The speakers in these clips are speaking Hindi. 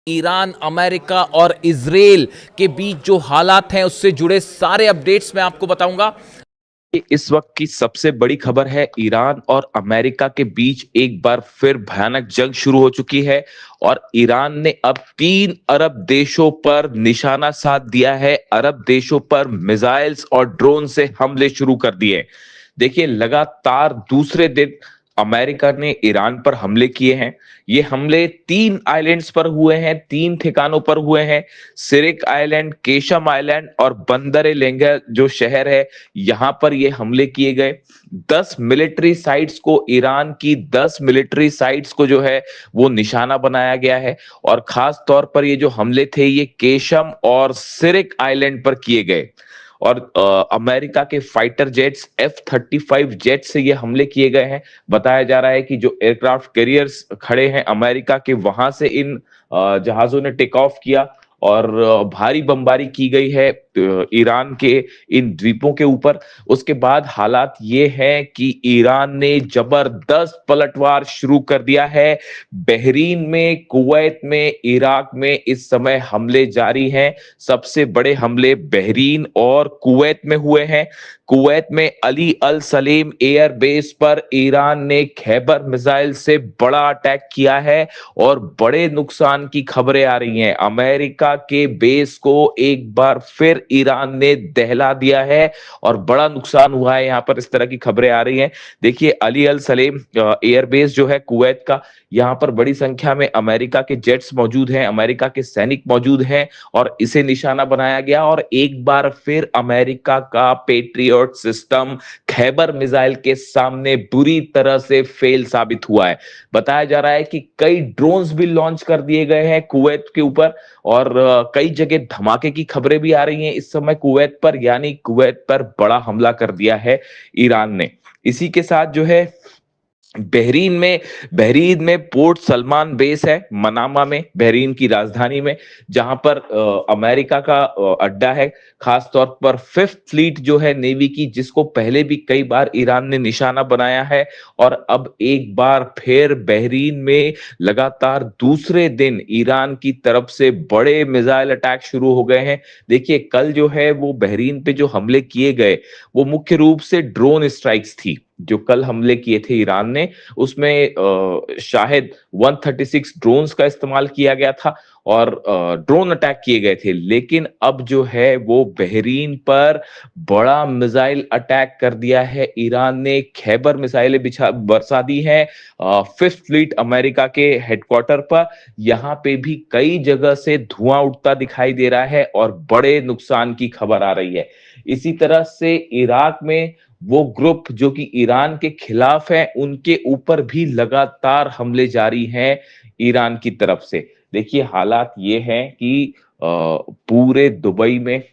ईरान, अमेरिका और इजराइल के बीच जो हालात हैं उससे जुड़े सारे अपडेट्स मैं आपको बताऊंगा। इस वक्त की सबसे बड़ी खबर है, ईरान और अमेरिका के बीच एक बार फिर भयानक जंग शुरू हो चुकी है और ईरान ने अब 3 अरब देशों पर निशाना साध दिया है। अरब देशों पर मिसाइल्स और ड्रोन से हमले शुरू कर दिए। देखिए, लगातार दूसरे दिन अमेरिका ने ईरान पर हमले किए हैं। ये हमले 3 आइलैंड्स पर हुए हैं, 3 ठिकानों पर हुए हैं। सिरिक आइलैंड, केशम आइलैंड और बंदर लेंगा जो शहर है, यहां पर ये हमले किए गए। 10 मिलिट्री साइट्स को, ईरान की 10 मिलिट्री साइट्स को जो है वो निशाना बनाया गया है। और खास तौर पर ये जो हमले थे ये केशम और सिरिक आइलैंड पर किए गए। और अमेरिका के फाइटर जेट्स F-35 जेट से ये हमले किए गए हैं। बताया जा रहा है कि जो एयरक्राफ्ट कैरियर्स खड़े हैं अमेरिका के, वहां से इन जहाजों ने टेक ऑफ किया और भारी बमबारी की गई है ईरान के इन द्वीपों के ऊपर। उसके बाद हालात ये हैं कि ईरान ने जबरदस्त पलटवार शुरू कर दिया है। बहरीन में, कुवैत में, इराक में इस समय हमले जारी हैं। सबसे बड़े हमले बहरीन और कुवैत में हुए हैं। कुवैत में अली अल सलेम एयर बेस पर ईरान ने खैबर मिसाइल से बड़ा अटैक किया है और बड़े नुकसान की खबरें आ रही हैं। अमेरिका के बेस को एक बार फिर ईरान ने दहला दिया है और बड़ा नुकसान हुआ है, यहां पर इस तरह की खबरें आ रही हैं। देखिए, अली अल सलेम एयरबेस जो है कुवैत का, यहां पर बड़ी संख्या में अमेरिका के जेट्स मौजूद हैं, अमेरिका के सैनिक मौजूद हैं और इसे निशाना बनाया गया। और एक बार फिर अमेरिका का पेट्रियट सिस्टम खैबर मिसाइल के सामने बुरी तरह से फेल साबित हुआ है। बताया जा रहा है कि कई ड्रोन्स भी लॉन्च कर दिए गए हैं कुवैत के ऊपर और कई जगह धमाके की खबरें भी आ रही हैं इस समय कुवैत पर, यानी कुवैत पर बड़ा हमला कर दिया है ईरान ने। इसी के साथ जो है बहरीन में पोर्ट सलमान बेस है, मनामा में, बहरीन की राजधानी में, जहां पर अमेरिका का अड्डा है। खास तौर पर फिफ्थ फ्लीट जो है नेवी की, जिसको पहले भी कई बार ईरान ने निशाना बनाया है। और अब एक बार फिर बहरीन में लगातार दूसरे दिन ईरान की तरफ से बड़े मिसाइल अटैक शुरू हो गए हैं। देखिए, कल जो है वो बहरीन पे जो हमले किए गए वो मुख्य रूप से ड्रोन स्ट्राइक्स थी। जो कल हमले किए थे ईरान ने, उसमें शायद 136 ड्रोन्स का इस्तेमाल किया गया था और ड्रोन अटैक किए गए थे। लेकिन अब जो है वो बहरीन पर बड़ा मिसाइल अटैक कर दिया है ईरान ने। खैबर मिसाइलें बरसा दी हैं फिफ्थ फ्लीट अमेरिका के हेडक्वार्टर पर। यहां पे भी कई जगह से धुआं उठता दिखाई दे रहा है और बड़े नुकसान की खबर आ रही है। इसी तरह से इराक में वो ग्रुप जो कि ईरान के खिलाफ है, उनके ऊपर भी लगातार हमले जारी हैं ईरान की तरफ से। देखिए, हालात ये हैं कि पूरे दुबई में,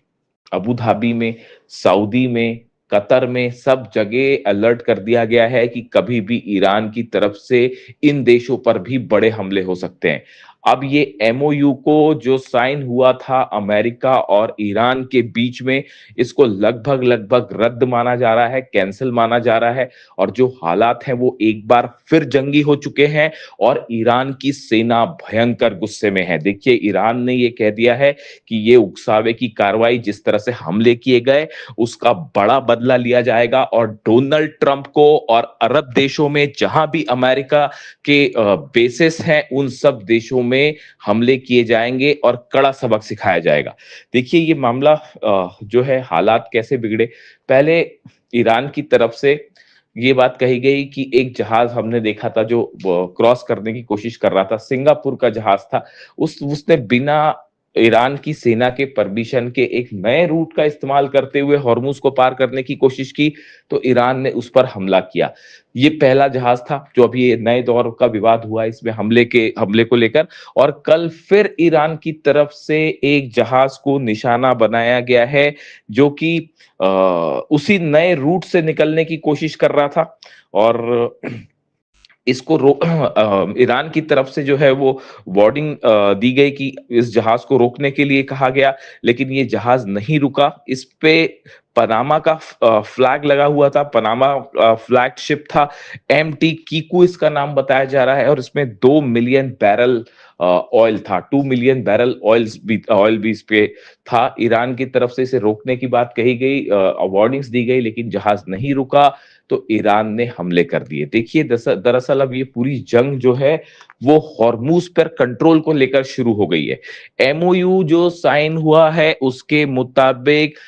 अबू धाबी में, सऊदी में, कतर में सब जगह अलर्ट कर दिया गया है कि कभी भी ईरान की तरफ से इन देशों पर भी बड़े हमले हो सकते हैं। अब ये एमओयू को जो साइन हुआ था अमेरिका और ईरान के बीच में, इसको लगभग लगभग रद्द माना जा रहा है, कैंसिल माना जा रहा है। और जो हालात हैं वो एक बार फिर जंगी हो चुके हैं और ईरान की सेना भयंकर गुस्से में है। देखिए, ईरान ने ये कह दिया है कि ये उकसावे की कार्रवाई, जिस तरह से हमले किए गए, उसका बड़ा बदला लिया जाएगा और डोनाल्ड ट्रंप को और अरब देशों में जहां भी अमेरिका के बेसिस हैं उन सब देशों में हमले किए जाएंगे और कड़ा सबक सिखाया जाएगा। देखिए, ये मामला जो है, हालात कैसे बिगड़े। पहले ईरान की तरफ से ये बात कही गई कि एक जहाज हमने देखा था जो क्रॉस करने की कोशिश कर रहा था, सिंगापुर का जहाज था, उसने बिना ईरान की सेना के परमिशन के एक नए रूट का इस्तेमाल करते हुए हॉर्मुज को पार करने की कोशिश की, तो ईरान ने उस पर हमला किया। ये पहला जहाज था जो अभी ये नए दौर का विवाद हुआ इसमें हमले को लेकर। और कल फिर ईरान की तरफ से एक जहाज को निशाना बनाया गया है जो कि उसी नए रूट से निकलने की कोशिश कर रहा था। और इसको ईरान की तरफ से जो है वो वार्निंग दी गई कि इस जहाज को रोकने के लिए कहा गया, लेकिन ये जहाज नहीं रुका। इस पे पनामा का फ्लैग लगा हुआ था, पनामा फ्लैग शिप था, एमटी कीकू इसका नाम बताया जा रहा है, और इसमें 2 मिलियन बैरल ऑयल था, 2 मिलियन बैरल ऑयल भी इस पे था। ईरान की तरफ से इसे रोकने की बात कही गई, वार्निंग्स दी गई, लेकिन जहाज नहीं रुका तो ईरान ने हमले कर दिए। देखिए दरअसल अब ये पूरी जंग जो है वो हॉर्मूज पर कंट्रोल को लेकर शुरू हो गई है। एमओयू जो साइन हुआ है उसके मुताबिक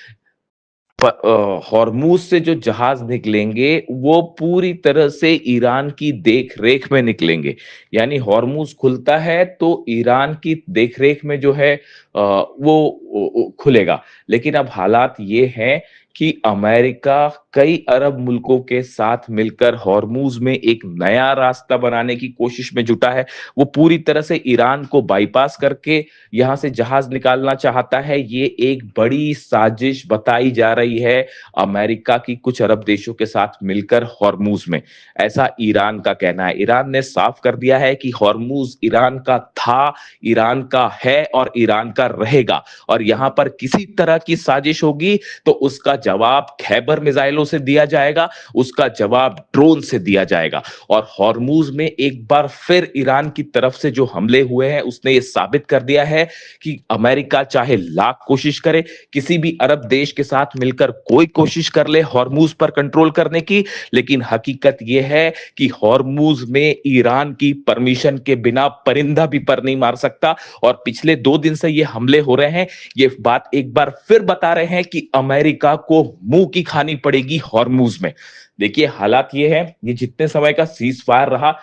हॉर्मूज से जो जहाज निकलेंगे वो पूरी तरह से ईरान की देख रेख में निकलेंगे। यानी हॉर्मूज खुलता है तो ईरान की देख रेख में जो है वो खुलेगा। लेकिन अब हालात ये हैं कि अमेरिका कई अरब मुल्कों के साथ मिलकर हॉर्मूज में एक नया रास्ता बनाने की कोशिश में जुटा है। वो पूरी तरह से ईरान को बाईपास करके यहां से जहाज निकालना चाहता है। ये एक बड़ी साजिश बताई जा रही है अमेरिका की कुछ अरब देशों के साथ मिलकर हॉर्मूज में, ऐसा ईरान का कहना है। ईरान ने साफ कर दिया है कि हॉर्मूज ईरान का था, ईरान का है और ईरान का रहेगा, और यहां पर किसी तरह की साजिश होगी तो उसका जवाब खैबर मिसाइलों से दिया जाएगा, उसका जवाब ड्रोन से दिया जाएगा। और हॉर्मूज में एक बार फिर ईरान की तरफ से जो हमले हुए हैं उसने ये साबित कर दिया है कि अमेरिका चाहे लाख कोशिश करे, किसी भी अरब देश के साथ मिलकर कोई कोशिश कर ले हॉर्मूज पर कंट्रोल करने की, लेकिन हकीकत यह है कि हॉर्मूज में ईरान की परमिशन के बिना परिंदा भी पर नहीं मार सकता। और पिछले 2 दिन से ये हमले हो रहे हैं, ये बात एक बार फिर बता रहे हैं कि अमेरिका को मुंह की खानी पड़ेगी हॉर्मूज में। देखिए हालात ये है, ये जितने समय का सीज फायर रहा,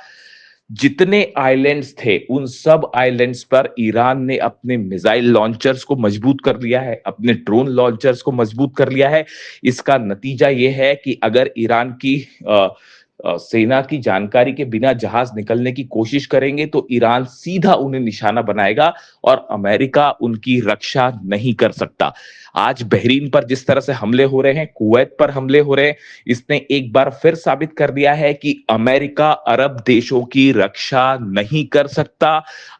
जितने आइलैंड्स थे उन सब आइलैंड्स पर ईरान ने अपने मिसाइल लॉन्चर्स को मजबूत कर लिया है, अपने ड्रोन लॉन्चर्स को मजबूत कर लिया है। इसका नतीजा यह है कि अगर ईरान की सेना की जानकारी के बिना जहाज निकलने की कोशिश करेंगे तो ईरान सीधा उन्हें निशाना बनाएगा और अमेरिका उनकी रक्षा नहीं कर सकता। आज बहरीन पर जिस तरह से हमले हो रहे हैं, कुवैत पर हमले हो रहे हैं, इसने एक बार फिर साबित कर दिया है कि अमेरिका अरब देशों की रक्षा नहीं कर सकता।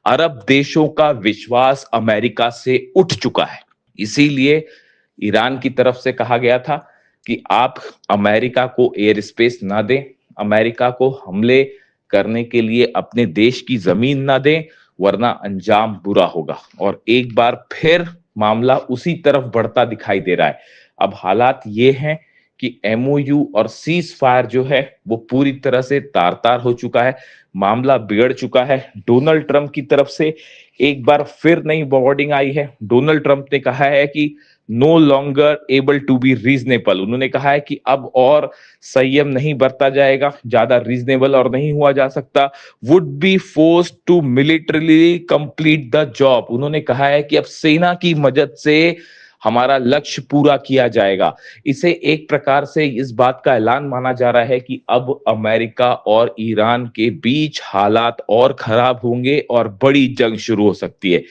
अरब देशों का विश्वास अमेरिका से उठ चुका है। इसीलिए ईरान की तरफ से कहा गया था कि आप अमेरिका को एयर स्पेस ना दें, अमेरिका को हमले करने के लिए अपने देश की जमीन ना दें, वरना अंजाम बुरा होगा। और एक बार फिर मामला उसी तरफ बढ़ता दिखाई दे रहा है। अब हालात ये हैं कि एमओयू और सीज फायर जो है वो पूरी तरह से तार तार हो चुका है, मामला बिगड़ चुका है। डोनाल्ड ट्रंप की तरफ से एक बार फिर नई वार्निंग आई है। डोनाल्ड ट्रंप ने कहा है कि no longer able to be reasonable. उन्होंने कहा है कि अब और संयम नहीं बरता जाएगा, ज्यादा रीजनेबल और नहीं हुआ जा सकता। Would be forced to militarily complete the job. उन्होंने कहा है कि अब सेना की मदद से हमारा लक्ष्य पूरा किया जाएगा। इसे एक प्रकार से इस बात का ऐलान माना जा रहा है कि अब अमेरिका और ईरान के बीच हालात और खराब होंगे और बड़ी जंग शुरू हो सकती है।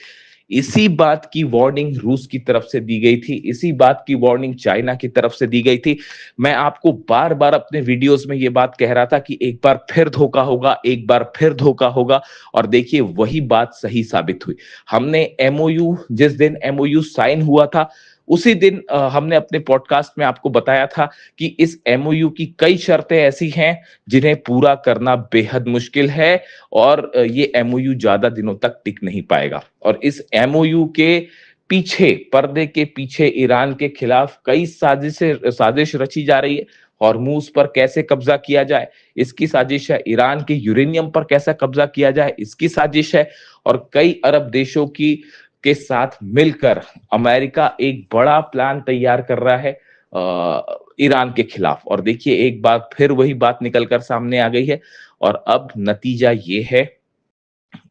इसी बात की वार्निंग रूस की तरफ से दी गई थी, इसी बात की वार्निंग चाइना की तरफ से दी गई थी। मैं आपको बार बार अपने वीडियोस में यह बात कह रहा था कि एक बार फिर धोखा होगा, एक बार फिर धोखा होगा, और देखिए वही बात सही साबित हुई। हमने एमओयू, जिस दिन एमओयू साइन हुआ था उसी दिन हमने अपने पॉडकास्ट में आपको बताया था कि इस एमओयू की कई शर्तें ऐसी हैं जिन्हें पूरा करना बेहद मुश्किल है और ये एमओयू ज्यादा दिनों तक टिक नहीं पाएगा। और इस एमओयू के पीछे, पर्दे के पीछे ईरान के खिलाफ कई साजिश रची जा रही है। हॉर्मूज पर कैसे कब्जा किया जाए इसकी साजिश है, ईरान के यूरेनियम पर कैसा कब्जा किया जाए इसकी साजिश है, और कई अरब देशों की के साथ मिलकर अमेरिका एक बड़ा प्लान तैयार कर रहा है ईरान के खिलाफ। और देखिए एक बार फिर वही बात निकलकर सामने आ गई है, और अब नतीजा ये है,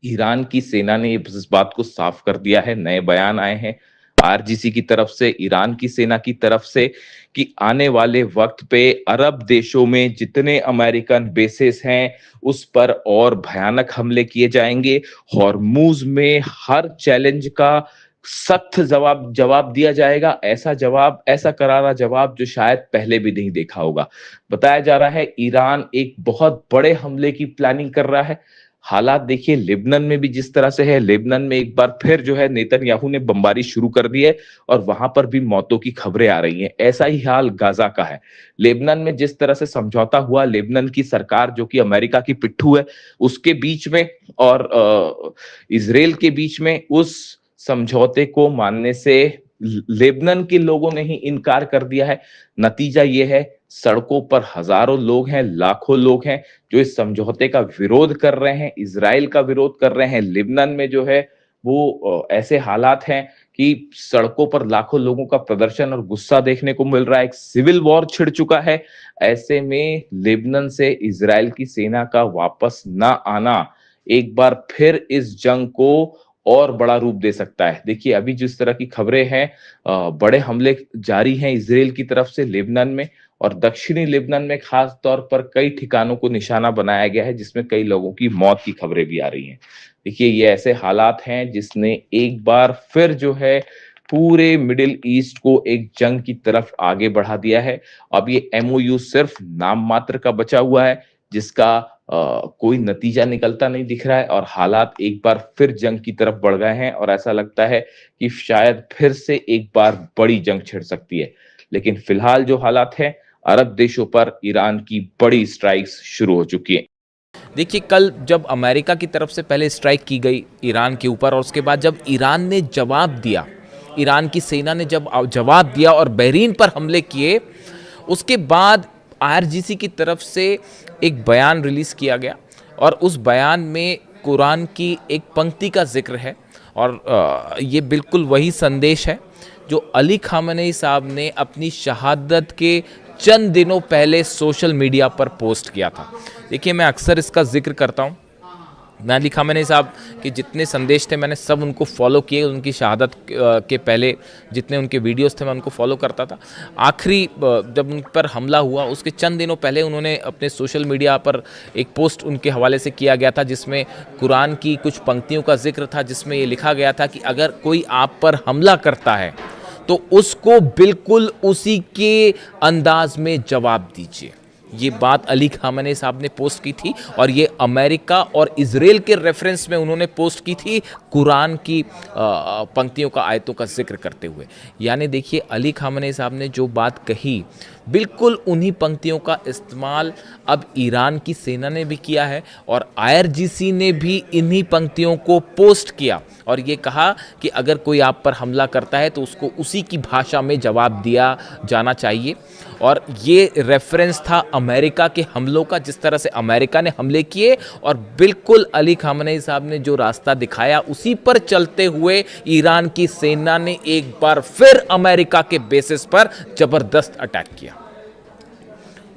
ईरान की सेना ने इस बात को साफ कर दिया है। नए बयान आए हैं आरजीसी की तरफ से, ईरान की सेना की तरफ से, कि आने वाले वक्त पे अरब देशों में जितने अमेरिकन बेसेस हैं उस पर और भयानक हमले किए जाएंगे। हॉर्मूज में हर चैलेंज का सख्त जवाब दिया जाएगा, ऐसा करारा जवाब जो शायद पहले भी नहीं देखा होगा। बताया जा रहा है ईरान एक बहुत बड़े हमले की प्लानिंग कर रहा है। हालात देखिए लेबनान में भी जिस तरह से है, लेबनान में एक बार फिर जो है नेतन्याहू ने बमबारी शुरू कर दी है और वहां पर भी मौतों की खबरें आ रही हैं। ऐसा ही हाल गाजा का है। लेबनान में जिस तरह से समझौता हुआ, लेबनान की सरकार जो कि अमेरिका की पिट्ठू है, उसके बीच में और इजराइल के बीच में, उस समझौते को मानने से लेबनान के लोगों ने ही इनकार कर दिया है। नतीजा ये है, सड़कों पर हजारों लोग हैं, लाखों लोग हैं जो इस समझौते का विरोध कर रहे हैं, इजराइल का विरोध कर रहे हैं। लेबनान में जो है वो ऐसे हालात हैं कि सड़कों पर लाखों लोगों का प्रदर्शन और गुस्सा देखने को मिल रहा है। एक सिविल वॉर छिड़ चुका है। ऐसे में लेबनान से इजराइल की सेना का वापस ना आना एक बार फिर इस जंग को और बड़ा रूप दे सकता है। देखिए अभी जिस तरह की खबरें हैं, बड़े हमले जारी हैं इजराइल की तरफ से लेबनान में, और दक्षिणी लेबनान में खास तौर पर कई ठिकानों को निशाना बनाया गया है जिसमें कई लोगों की मौत की खबरें भी आ रही हैं। देखिए ये ऐसे हालात हैं जिसने एक बार फिर जो है पूरे मिडिल ईस्ट को एक जंग की तरफ आगे बढ़ा दिया है। अब ये एमओयू सिर्फ नाम मात्र का बचा हुआ है जिसका कोई नतीजा निकलता नहीं दिख रहा है, और हालात एक बार फिर जंग की तरफ बढ़ गए हैं और ऐसा लगता है कि शायद फिर से एक बार बड़ी जंग छिड़ सकती है। लेकिन फिलहाल जो हालात हैं, अरब देशों पर ईरान की बड़ी स्ट्राइक्स शुरू हो चुकी है। देखिए कल जब अमेरिका की तरफ से पहले स्ट्राइक की गई ईरान के ऊपर, और उसके बाद जब ईरान ने जवाब दिया, ईरान की सेना ने जब जवाब दिया और बहरीन पर हमले किए, उसके बाद आईआरजीसी की तरफ से एक बयान रिलीज़ किया गया और उस बयान में कुरान की एक पंक्ति का जिक्र है, और ये बिल्कुल वही संदेश है जो अली खामेनी साहब ने अपनी शहादत के चंद दिनों पहले सोशल मीडिया पर पोस्ट किया था। देखिए मैं अक्सर इसका जिक्र करता हूँ। मैं अली खामेनी साहब के जितने संदेश थे मैंने सब उनको फॉलो किए। उनकी शहादत के पहले जितने उनके वीडियोस थे मैं उनको फॉलो करता था। आखिरी जब उन पर हमला हुआ उसके चंद दिनों पहले उन्होंने अपने सोशल मीडिया पर एक पोस्ट उनके हवाले से किया गया था जिसमें कुरान की कुछ पंक्तियों का जिक्र था, जिसमें ये लिखा गया था कि अगर कोई आप पर हमला करता है तो उसको बिल्कुल उसी के अंदाज में जवाब दीजिए। ये बात अली खामेनी साहब ने पोस्ट की थी और ये अमेरिका और इजराइल के रेफरेंस में उन्होंने पोस्ट की थी कुरान की पंक्तियों का, आयतों का जिक्र करते हुए। यानी देखिए अली खामेनी साहब ने जो बात कही बिल्कुल उन्हीं पंक्तियों का इस्तेमाल अब ईरान की सेना ने भी किया है और आईआरजीसी ने भी इन्हीं पंक्तियों को पोस्ट किया और ये कहा कि अगर कोई आप पर हमला करता है तो उसको उसी की भाषा में जवाब दिया जाना चाहिए। और ये रेफरेंस था अमेरिका के हमलों का, जिस तरह से अमेरिका ने हमले किए और बिल्कुल अली खामेनी साहब ने जो रास्ता दिखाया उसी पर चलते हुए ईरान की सेना ने एक बार फिर अमेरिका के बेसिस पर जबरदस्त अटैक किया।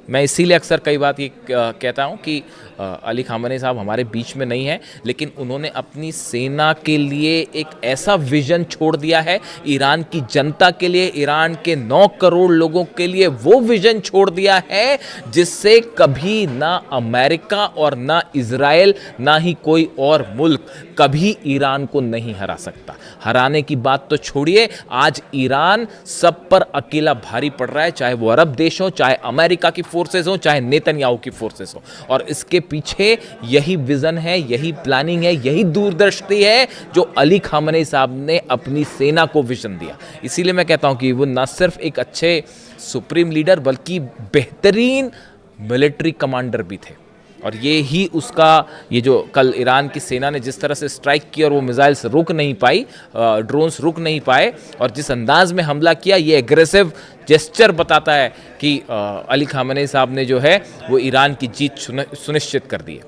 मैं इसीलिए अक्सर कई बात ये कहता हूँ कि अली खामेनी साहब हमारे बीच में नहीं है, लेकिन उन्होंने अपनी सेना के लिए एक ऐसा विजन छोड़ दिया है, ईरान की जनता के लिए, ईरान के 9 करोड़ लोगों के लिए वो विजन छोड़ दिया है जिससे कभी ना अमेरिका और ना इजराइल ना ही कोई और मुल्क कभी ईरान को नहीं हरा सकता। हराने की बात तो छोड़िए, आज ईरान सब पर अकेला भारी पड़ रहा है, चाहे वो अरब देश हो, चाहे अमेरिका की फोर्सेस हो, चाहे नेतन्याहू की फोर्सेस हो। और इसके पीछे यही विजन है, यही प्लानिंग है, यही दूरदृष्टि है जो अली खामेनी साहब ने अपनी सेना को विजन दिया। इसीलिए मैं कहता हूं कि वो न सिर्फ एक अच्छे सुप्रीम लीडर बल्कि बेहतरीन मिलिट्री कमांडर भी थे। और ये ही उसका, ये जो कल ईरान की सेना ने जिस तरह से स्ट्राइक की और वो मिसाइल्स रुक नहीं पाई, ड्रोन्स रुक नहीं पाए और जिस अंदाज में हमला किया, ये एग्रेसिव जेस्चर बताता है कि अली खामेनी साहब ने जो है वो ईरान की जीत सुनिश्चित कर दी है।